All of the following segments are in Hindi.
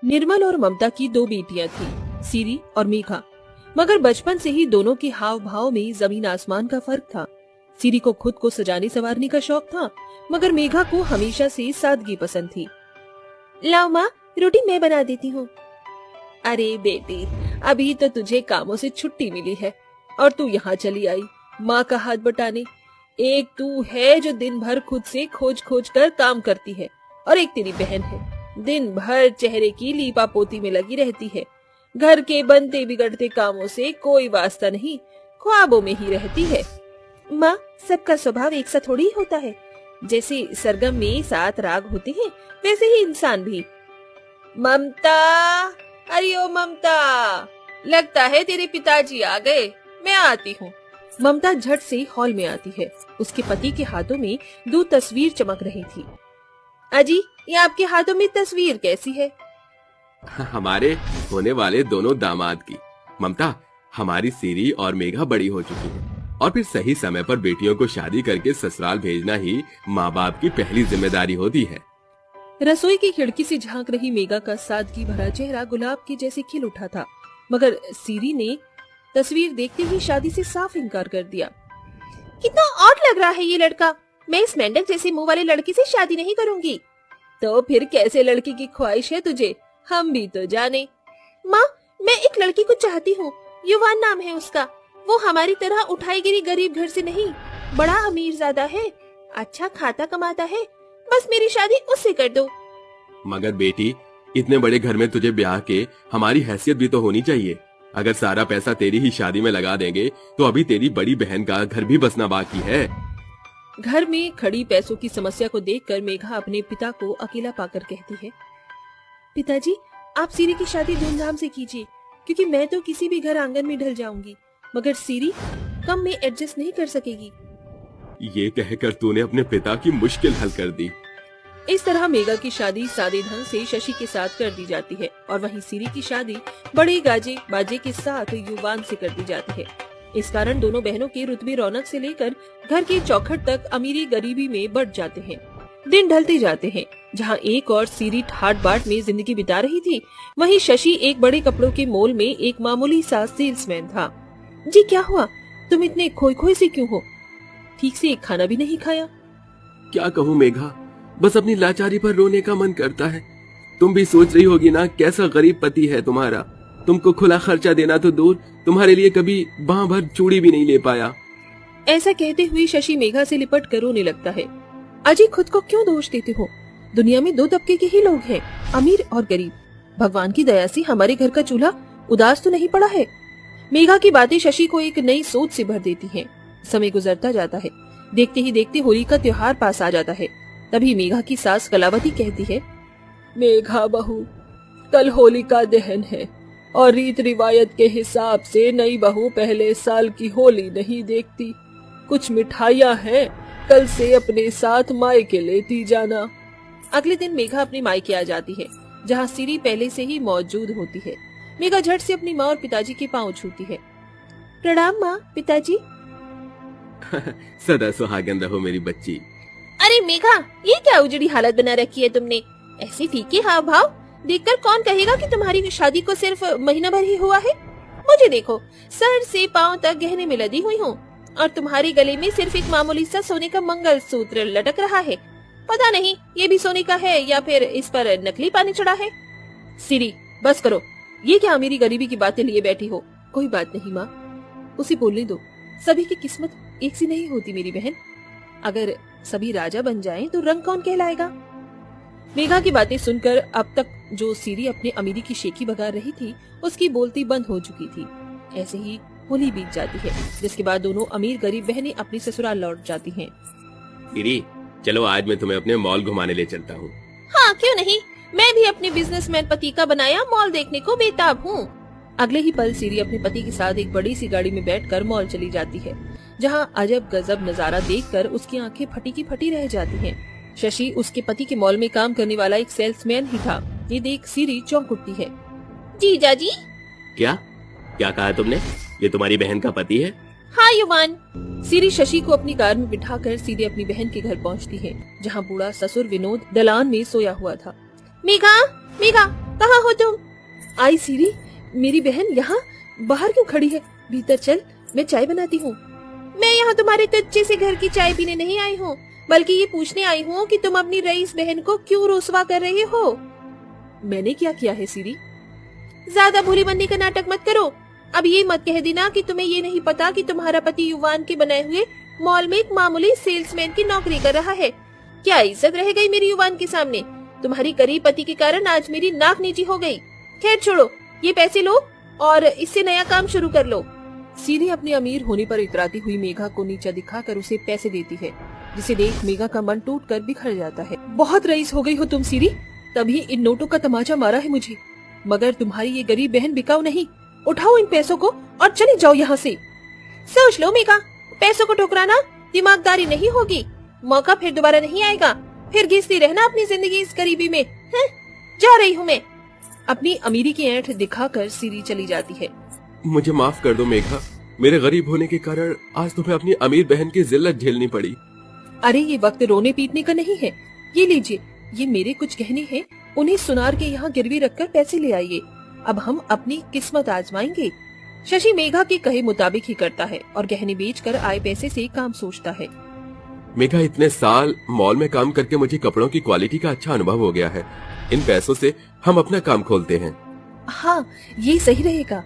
निर्मल और ममता की दो बेटियां थी, सीरी और मेघा। मगर बचपन से ही दोनों के हाव भाव में जमीन आसमान का फर्क था। सीरी को खुद को सजाने संवारने का शौक था, मगर मेघा को हमेशा से सादगी पसंद थी। लाओ माँ, रोटी मैं बना देती हूँ। अरे बेटी, अभी तो तुझे कामों से छुट्टी मिली है और तू यहाँ चली आई माँ का हाथ बटाने। एक तू है जो दिन भर खुद से खोज खोज कर काम करती है, और एक तेरी बहन है, दिन भर चेहरे की लीपा पोती में लगी रहती है। घर के बनते बिगड़ते कामों से कोई वास्ता नहीं, ख्वाबों में ही रहती है। माँ, सबका स्वभाव एक सा थोड़ी ही होता है। जैसे सरगम में 7 राग होते हैं, वैसे ही इंसान भी। ममता, अरे ओ ममता, लगता है तेरे पिताजी आ गए, मैं आती हूँ। ममता झट से हॉल में आती है। उसके पति के हाथों में 2 तस्वीर चमक रही थी। अजी, ये आपके हाथों में तस्वीर कैसी है? हमारे होने वाले दोनों दामाद की। ममता, हमारी सीरी और मेघा बड़ी हो चुकी है, और फिर सही समय पर बेटियों को शादी करके ससुराल भेजना ही माँ बाप की पहली जिम्मेदारी होती है। रसोई की खिड़की से झांक रही मेघा का सादगी भरा चेहरा गुलाब के जैसे खिल उठा था, मगर सीरी ने तस्वीर देखते ही शादी से साफ इनकार कर दिया। कितना ऑड लग रहा है ये लड़का। मैं इस मेंढक जैसे मुंह वाले लड़के से शादी नहीं करूंगी। तो फिर कैसे लड़की की ख्वाहिश है तुझे, हम भी तो जाने। माँ, मैं एक लड़की को चाहती हूँ, युवान नाम है उसका। वो हमारी तरह उठाई गिरी गरीब घर से नहीं, बड़ा अमीर ज़्यादा है, अच्छा खाता कमाता है। बस मेरी शादी उससे कर दो। मगर बेटी, इतने बड़े घर में तुझे ब्याह के हमारी हैसियत भी तो होनी चाहिए। अगर सारा पैसा तेरी ही शादी में लगा देंगे तो अभी तेरी बड़ी बहन का घर भी बसना बाकी है। घर में खड़ी पैसों की समस्या को देखकर मेघा अपने पिता को अकेला पाकर कहती है, पिताजी, आप सीरी की शादी धूमधाम से कीजिए, क्योंकि मैं तो किसी भी घर आंगन में ढल जाऊंगी, मगर सीरी कम में एडजस्ट नहीं कर सकेगी। ये कहकर तूने अपने पिता की मुश्किल हल कर दी। इस तरह मेघा की शादी सादे ढंग से शशि के साथ कर दी जाती है, और वहीं सीरी की शादी बड़े गाजे बाजे के साथ युवान से कर दी जाती है। इस कारण दोनों बहनों के रुतबे रौनक से लेकर घर के चौखट तक अमीरी गरीबी में बढ़ जाते हैं। दिन ढलते जाते हैं। जहाँ एक और सीरी ठाट बाट में जिंदगी बिता रही थी, वहीं शशि एक बड़े कपड़ों के मॉल में एक मामूली सा सेल्समैन था। जी, क्या हुआ? तुम इतने खोए खोए से क्यों हो? ठीक से एक खाना भी नहीं खाया? क्या कहूँ मेघा, बस अपनी लाचारी पर रोने का मन करता है। तुम भी सोच रही होगी ना, कैसा गरीब पति है तुम्हारा। तुमको खुला खर्चा देना तो दूर, तुम्हारे लिए कभी बाह भर चूड़ी भी नहीं ले पाया। ऐसा कहते हुए शशि मेघा से लिपट कर रोने लगता है। अजी, खुद को क्यों दोष देते हो? दुनिया में 2 तबके के ही लोग हैं, अमीर और गरीब। भगवान की दया से हमारे घर का चूल्हा उदास तो नहीं पड़ा है। मेघा की बातें शशि को एक नई सोच से भर देती हैं। समय गुजरता जाता है। देखते ही देखते होली का त्योहार पास आ जाता है। तभी मेघा की सास कलावती कहती है, मेघा बहू, कल होलिका दहन है, और रीत रिवायत के हिसाब से नई बहू पहले साल की होली नहीं देखती। कुछ मिठाइयाँ हैं, कल से अपने साथ मायके लेती जाना। अगले दिन मेघा अपने मायके आ जाती है, जहाँ सीरी पहले से ही मौजूद होती है। मेघा झट से अपनी माँ और पिताजी के पांव छूती है। प्रणाम माँ, पिताजी। सदा सुहागन रहो मेरी बच्ची। अरे मेघा, ये क्या उजड़ी हालत बना रखी है तुमने? ऐसे फीके हाव भाव देखकर कौन कहेगा कि तुम्हारी शादी को सिर्फ महीना भर ही हुआ है? मुझे देखो, सर से पांव तक गहने में लदी हुई हूँ, और तुम्हारे गले में सिर्फ एक मामूली सा सोने का मंगलसूत्र लटक रहा है। पता नहीं ये भी सोने का है या फिर इस पर नकली पानी चढ़ा है। सीरी, बस करो। ये क्या अमीरी गरीबी की बातें लिए बैठी हो? कोई बात नहीं माँ, उसे बोलने दो। सभी की किस्मत एक सी नहीं होती मेरी बहन। अगर सभी राजा बन जाएं तो रंग कौन कहलाएगा? मेघा की बातें सुनकर अब तक जो सीरी अपने अमीरी की शेखी बगा रही थी, उसकी बोलती बंद हो चुकी थी। ऐसे ही होली बीत जाती है, जिसके बाद दोनों अमीर गरीब बहनें अपनी ससुराल लौट जाती हैं। सीरी, चलो आज मैं तुम्हें अपने मॉल घुमाने ले चलता हूँ। हाँ, क्यों नहीं। मैं भी अपने बिजनेसमैन पति का बनाया मॉल देखने को बेताब हूँ। अगले ही पल सीरी अपने पति के साथ एक बड़ी सी गाड़ी में बैठकर मॉल चली जाती है, जहाँ अजब गजब नजारा देखकर उसकी आंखें फटी की फटी रह जाती हैं। शशि उसके पति के मॉल में काम करने वाला एक सेल्समैन ही था। ये देख सीरी चौंक उठती है। जीजा जी। क्या क्या कहा तुमने? ये तुम्हारी बहन का पति है? हाँ युवान। सीरी शशि को अपनी कार में बिठाकर सीधे अपनी बहन के घर पहुंचती है, जहाँ बूढ़ा ससुर विनोद दलान में सोया हुआ था। मेघा, मेघा, कहाँ हो तुम? आई सीरी, मेरी बहन यहाँ बाहर क्यों खड़ी है? भीतर चल, मैं चाय बनाती हूँ। मैं यहाँ तुम्हारे तुच्छे से घर की चाय पीने नहीं आई हूँ, बल्कि ये पूछने आई हूँ कि तुम अपनी रईस बहन को क्यों रुसवा कर रहे हो? मैंने क्या किया है सीरी? ज्यादा भोली बनने का नाटक मत करो। अब ये मत कह देना कि तुम्हें ये नहीं पता कि तुम्हारा पति युवान के बनाए हुए मॉल में एक मामूली सेल्समैन की नौकरी कर रहा है। क्या इज्जत रह गई मेरी युवान के सामने? तुम्हारी गरीब पति के कारण आज मेरी नाक नीची हो गई। खैर छोड़ो, ये पैसे लो और इससे नया काम शुरू कर लो। सीरी अपने अमीर होने पर इतराती हुई मेघा को नीचा दिखाकर उसे पैसे देती है, जिसे देख मेघा का मन टूटकर बिखर जाता है। बहुत रईस हो गई हो तुम सीरी, तभी इन नोटों का तमाचा मारा है मुझे, मगर तुम्हारी ये गरीब बहन बिकाऊ नहीं। उठाओ इन पैसों को और चले जाओ यहाँ से। सोच लो मेघा, पैसों को ठुकराना दिमागदारी नहीं होगी। मौका फिर दोबारा नहीं आएगा, फिर घिसती रहना अपनी जिंदगी इस गरीबी में। जा रही हूँ मैं। अपनी अमीरी की ऐंठ दिखाकर सीरी चली जाती है। मुझे माफ कर दो मेघा, मेरे गरीब होने के कारण आज तुम्हें अपनी अमीर बहन की जिल्लत झेलनी पड़ी। अरे ये वक्त रोने पीटने का नहीं है। ये लीजिए, ये मेरे कुछ गहने हैं, उन्हें सुनार के यहाँ गिरवी रखकर पैसे ले आइए। अब हम अपनी किस्मत आजमाएंगे। शशि मेघा के कहे मुताबिक ही करता है और गहने बेचकर आए पैसे से काम सोचता है। मेघा, इतने साल मॉल में काम करके मुझे कपड़ों की क्वालिटी का अच्छा अनुभव हो गया है। इन पैसों से हम अपना काम खोलते हैं। हाँ, ये सही रहेगा।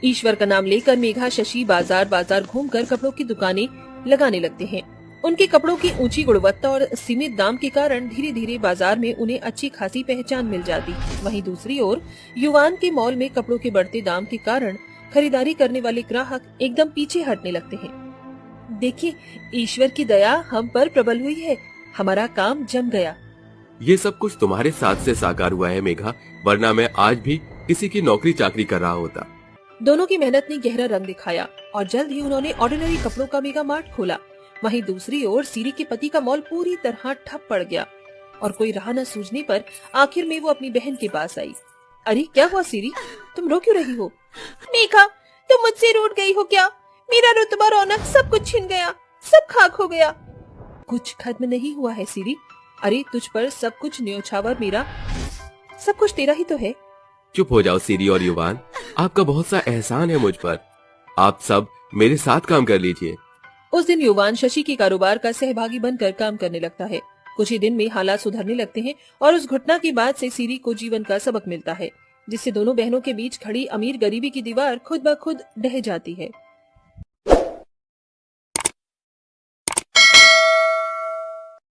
ईश्वर का नाम लेकर मेघा शशि बाजार बाजार घूमकर कपड़ों की दुकानें लगाने लगते हैं। उनके कपड़ों की ऊंची गुणवत्ता और सीमित दाम के कारण धीरे धीरे बाजार में उन्हें अच्छी खासी पहचान मिल जाती। वहीं दूसरी ओर युवान के मॉल में कपड़ों के बढ़ते दाम के कारण खरीदारी करने वाले ग्राहक एकदम पीछे हटने लगते हैं। देखिए, ईश्वर की दया हम पर प्रबल हुई है, हमारा काम जम गया। ये सब कुछ तुम्हारे साथ से साकार हुआ है मेघा, वरना मैं आज भी किसी की नौकरी चाकरी कर रहा होता। दोनों की मेहनत ने गहरा रंग दिखाया और जल्द ही उन्होंने ऑर्डिनरी कपड़ों का मेगा मार्ट खोला। वहीं दूसरी ओर सीरी के पति का मॉल पूरी तरह ठप पड़ गया और कोई राह न सूझने पर आखिर में वो अपनी बहन के पास आई। अरे क्या हुआ सीरी, तुम रो क्यों रही हो? मेघा, तुम मुझसे रूठ गई हो क्या? मेरा रुतबा रौनक सब कुछ छिन गया, सब खाक हो गया। कुछ खत्म नहीं हुआ है सीरी। अरे तुझ पर सब कुछ न्योछावर मेरा, सब कुछ तेरा ही तो है। चुप हो जाओ सीरी और युवान, आपका बहुत सा एहसान है मुझ पर। आप सब मेरे साथ काम कर लीजिए। उस दिन युवान शशि के कारोबार का सहभागी बनकर काम करने लगता है। कुछ ही दिन में हालात सुधरने लगते हैं और उस घटना के बाद से सीरी को जीवन का सबक मिलता है, जिससे दोनों बहनों के बीच खड़ी अमीर गरीबी की दीवार खुद ब खुद ढह जाती है।